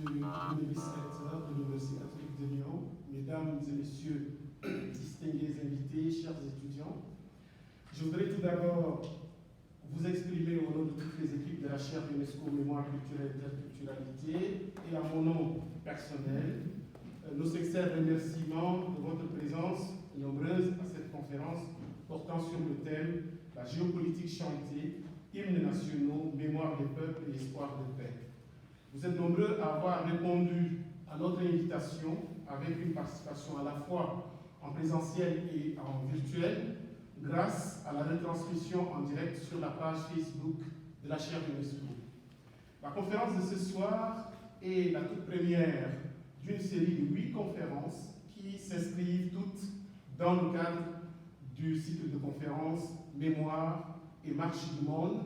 le vice-recteur de l'Université catholique de Lyon, mesdames et messieurs, distingués invités, chers étudiants, je voudrais tout d'abord vous exprimer au nom de toutes les équipes de la chaire UNESCO Mémoire culturelle et interculturalité et à mon nom personnel, nos sincères remerciements de votre présence nombreuse à cette conférence portant sur le thème « La géopolitique chantée, hymnes nationaux, mémoire des peuples et espoir de paix ». Vous êtes nombreux à avoir répondu à notre invitation avec une participation à la fois en présentiel et en virtuel, grâce à la retransmission en direct sur la page Facebook de la chaire UNESCO. La conférence de ce soir est la toute première d'une série de 8 conférences qui s'inscrivent toutes dans le cadre du cycle de conférences Mémoire et Marche du Monde,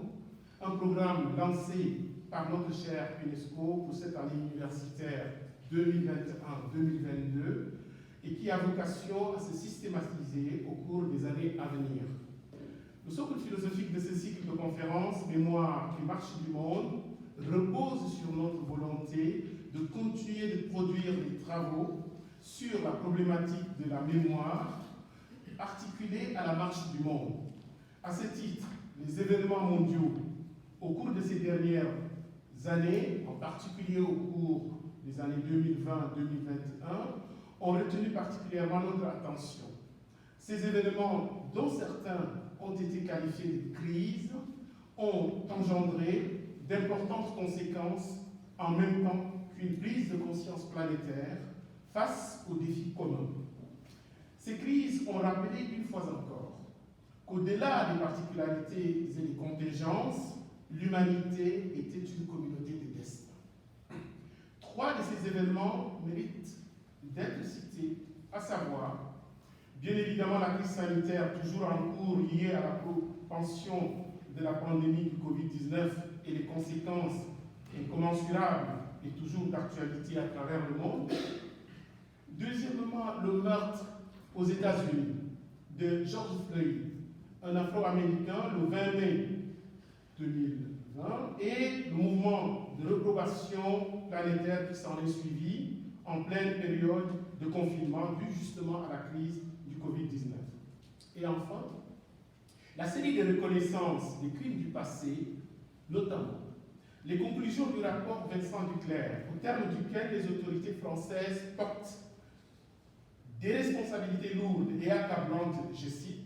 un programme lancé par notre chaire UNESCO pour cette année universitaire 2021-2022 et qui a vocation à se systématiser au cours des années à venir. Le socle philosophique de ce cycle de conférences Mémoire et Marche du Monde repose sur notre volonté de continuer de produire des travaux sur la problématique de la mémoire articulée à la marche du monde. À ce titre, les événements mondiaux au cours de ces dernières années, en particulier au cours des années 2020-2021, ont retenu particulièrement notre attention. Ces événements, dont certains ont été qualifiés de crises, ont engendré d'importantes conséquences en même temps qu'une prise de conscience planétaire face aux défis communs. Ces crises ont rappelé une fois encore qu'au-delà des particularités et des contingences, l'humanité était une communauté de destin. 3 de ces événements méritent d'être cités, à savoir, bien évidemment, la crise sanitaire toujours en cours liée à la propension de la pandémie du Covid-19 et les conséquences incommensurables et toujours d'actualité à travers le monde. Deuxièmement, le meurtre aux États-Unis de George Floyd, un Afro-Américain, le 20 mai 2020, et le mouvement de reprobation planétaire qui s'en est suivi en pleine période de confinement dû justement à la crise du Covid-19. Et enfin, la série de reconnaissances des crimes du passé, notamment les conclusions du rapport Vincent Duclercq, au terme duquel les autorités françaises portent des responsabilités lourdes et accablantes, je cite,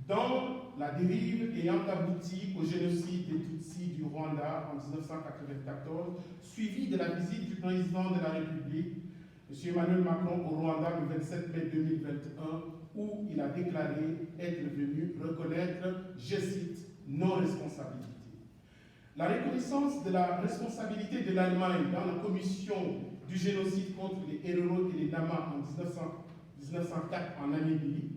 dans la dérive ayant abouti au génocide des Tutsis du Rwanda en 1994, suivi de la visite du président de la République, M. Emmanuel Macron, au Rwanda le 27 mai 2021, où il a déclaré être venu reconnaître, je cite, nos responsabilités. La reconnaissance de la responsabilité de l'Allemagne dans la commission du génocide contre les Héréros et les Nama en 1904 en Namibie.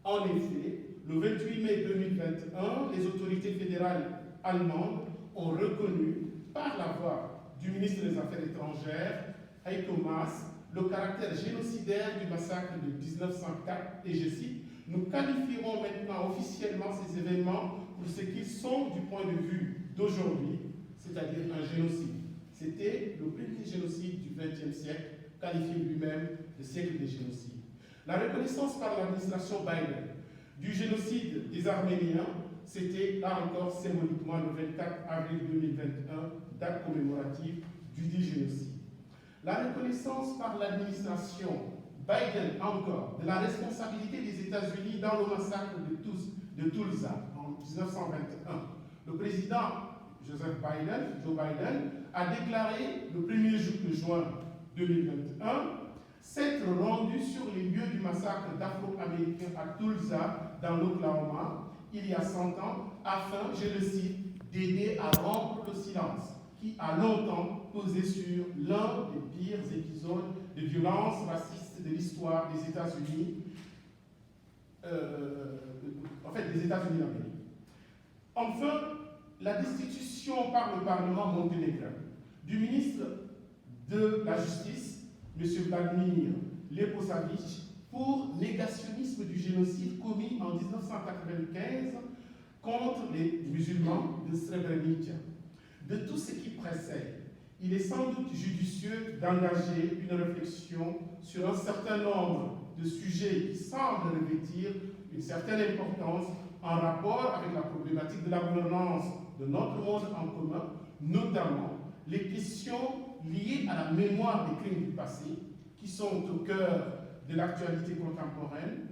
En effet, le 28 mai 2021, les autorités fédérales allemandes ont reconnu, par la voix du ministre des Affaires étrangères, Heiko Maas, le caractère génocidaire du massacre de 1904, et je cite, « Nous qualifierons maintenant officiellement ces événements pour ce qu'ils sont du point de vue d'aujourd'hui, c'est-à-dire un génocide. » C'était le premier génocide du XXe siècle, qualifié lui-même de siècle des génocides. La reconnaissance par l'administration Biden du génocide des Arméniens, c'était là encore symboliquement le 24 avril 2021, date commémorative du dit génocide. La reconnaissance par l'administration Biden encore de la responsabilité des États-Unis dans le massacre de Tulsa en 1921. Le président Joe Biden, a déclaré le 1er juin 2021 s'être rendu sur les lieux du massacre d'Afro-Américains à Tulsa, dans l'Oklahoma, il y a 100 ans, afin, je le cite, d'aider à rompre le silence qui a longtemps pesé sur l'un des pires épisodes de violence raciste de l'histoire des États-Unis, des États-Unis d'Amérique. Enfin, la destitution par le Parlement monténégrin du ministre de la Justice, M. Vladimir Leposavic, pour négationnisme du génocide commis en 1995 contre les musulmans de Srebrenica. De tout ce qui précède il est sans doute judicieux d'engager une réflexion sur un certain nombre de sujets qui semblent revêtir une certaine importance en rapport avec la problématique de la gouvernance de notre monde en commun, notamment les questions liées à la mémoire des crimes du passé, qui sont au cœur de l'actualité contemporaine,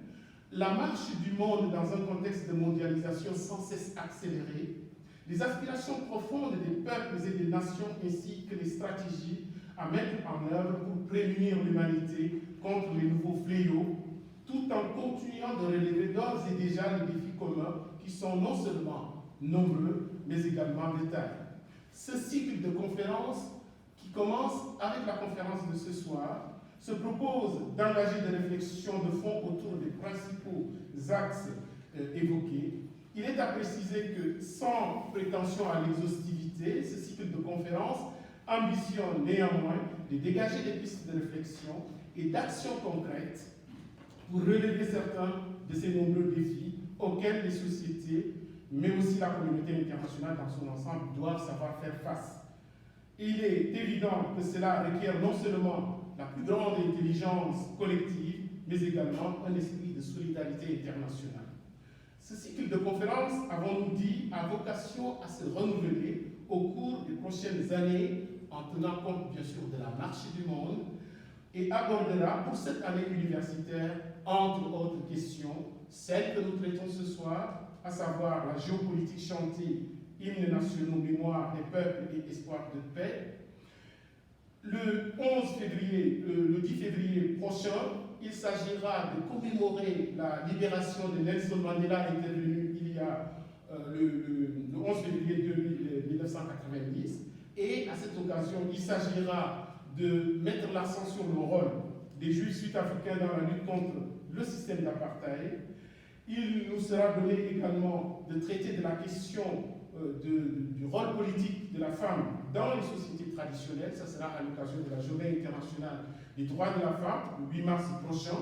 la marche du monde dans un contexte de mondialisation sans cesse accélérée, les aspirations profondes des peuples et des nations ainsi que les stratégies à mettre en œuvre pour prémunir l'humanité contre les nouveaux fléaux, tout en continuant de relever d'ores et déjà les défis communs qui sont non seulement nombreux, mais également de taille. Ce cycle de conférences, qui commence avec la conférence de ce soir, se propose d'engager des réflexions de fond autour des principaux axes évoqués. Il est à préciser que, sans prétention à l'exhaustivité, ce cycle de conférences ambitionne néanmoins de dégager des pistes de réflexion et d'action concrètes pour relever certains de ces nombreux défis auxquels les sociétés, mais aussi la communauté internationale dans son ensemble, doivent savoir faire face. Il est évident que cela requiert non seulement la plus grande intelligence collective, mais également un esprit de solidarité internationale. Ce cycle de conférences, avons-nous dit, a vocation à se renouveler au cours des prochaines années, en tenant compte bien sûr de la marche du monde, et abordera pour cette année universitaire, entre autres questions, celles que nous traitons ce soir, à savoir la géopolitique chantée, hymnes nationaux, mémoire des peuples et espoir de paix. Le 10 février prochain, il s'agira de commémorer la libération de Nelson Mandela intervenue il y a le 11 février 1990. Et à cette occasion, il s'agira de mettre l'accent sur le rôle des Juifs sud-africains dans la lutte contre le système d'apartheid. Il nous sera donné également de traiter de la question du rôle politique de la femme dans les sociétés traditionnelles. Ça sera à l'occasion de la Journée internationale des droits de la femme, le 8 mars prochain.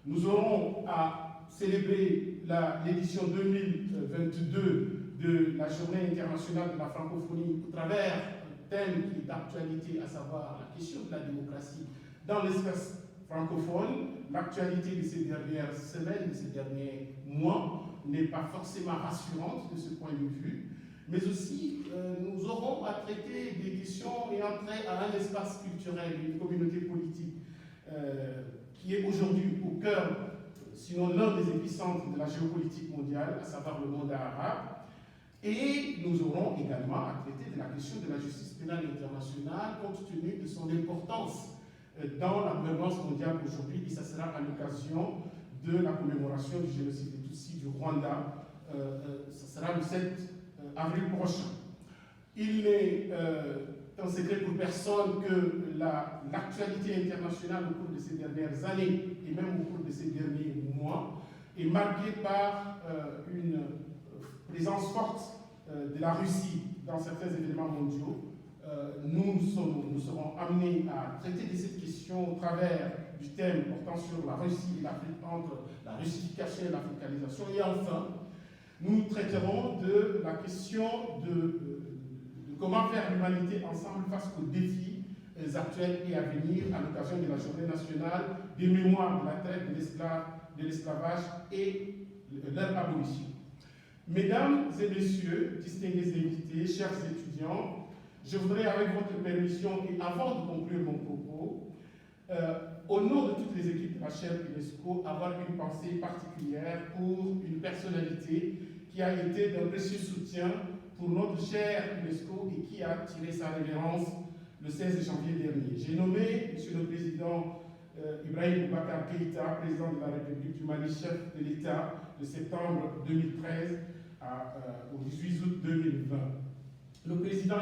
Nous aurons à célébrer l'édition 2022 de la Journée internationale de la francophonie au travers un thème qui est d'actualité, à savoir la question de la démocratie dans l'espace francophone. L'actualité de ces dernières semaines, de ces derniers mois, n'est pas forcément rassurante de ce point de vue, mais aussi nous aurons à traiter des questions ayant trait à un espace culturel, une communauté politique qui est aujourd'hui au cœur, sinon l'un des épicentres de la géopolitique mondiale, à savoir le monde arabe. Et nous aurons également à traiter de la question de la justice pénale internationale, compte tenu de son importance dans la gouvernance mondiale aujourd'hui, et ça sera à l'occasion de la commémoration du génocide des Tutsis du Rwanda. Ça sera le 7 avril prochain. Il n'est un secret pour personne que l'actualité internationale au cours de ces dernières années, et même au cours de ces derniers mois, est marquée par une présence forte de la Russie dans certains événements mondiaux. Nous serons amenés à traiter de cette question au travers du thème portant sur la Russie et l'Afrique, entre la russification et l'africanisation. Et enfin, nous traiterons de la question de comment faire l'humanité ensemble face aux défis actuels et à venir à l'occasion de la Journée nationale des mémoires de la traite, de l'esclavage et de leur abolition. Mesdames et messieurs, distingués invités, chers étudiants, je voudrais, avec votre permission et avant de conclure mon propos, au nom de toutes les équipes de la chaire UNESCO, avoir une pensée particulière pour une personnalité qui a été d'un précieux soutien pour notre chaire UNESCO et qui a tiré sa révérence le 16 janvier dernier. J'ai nommé M. le Président Ibrahim Boubacar Keïta, président de la République du Mali, chef de l'État, de septembre 2013 au 18 août 2020. Le président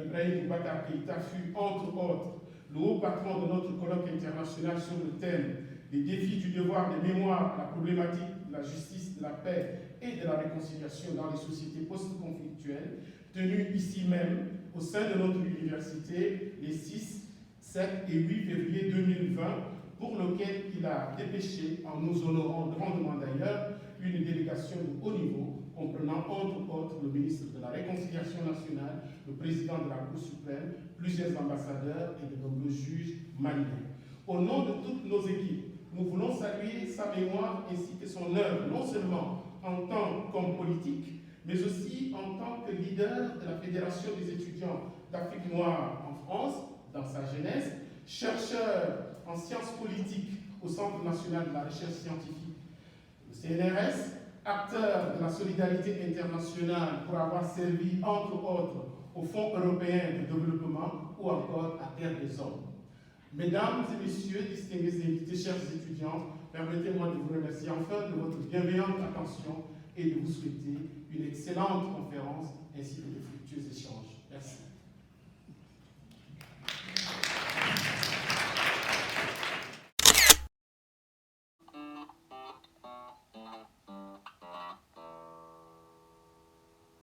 Ibrahim Boubacar Keïta fut, entre autres, le haut patron de notre colloque international sur le thème des défis du devoir de mémoire, la problématique de la justice, de la paix et de la réconciliation dans les sociétés post-conflictuelles, tenu ici même au sein de notre université les 6, 7 et 8 février 2020, pour lequel il a dépêché, en nous honorant grandement d'ailleurs, une délégation de haut niveau comprenant entre autres le ministre de la Réconciliation nationale, le président de la Cour suprême, plusieurs ambassadeurs et de nombreux juges maliens. Au nom de toutes nos équipes, nous voulons saluer sa mémoire ainsi que son œuvre, non seulement en tant qu'homme politique, mais aussi en tant que leader de la Fédération des étudiants d'Afrique noire en France, dans sa jeunesse, chercheur en sciences politiques au Centre national de la recherche scientifique, le CNRS, acteur de la solidarité internationale pour avoir servi, entre autres, au Fonds européen de développement ou encore à Terre des Hommes. Mesdames et messieurs, distingués invités, chers étudiants, permettez-moi de vous remercier enfin de votre bienveillante attention et de vous souhaiter une excellente conférence ainsi que de fructueux échanges. Merci.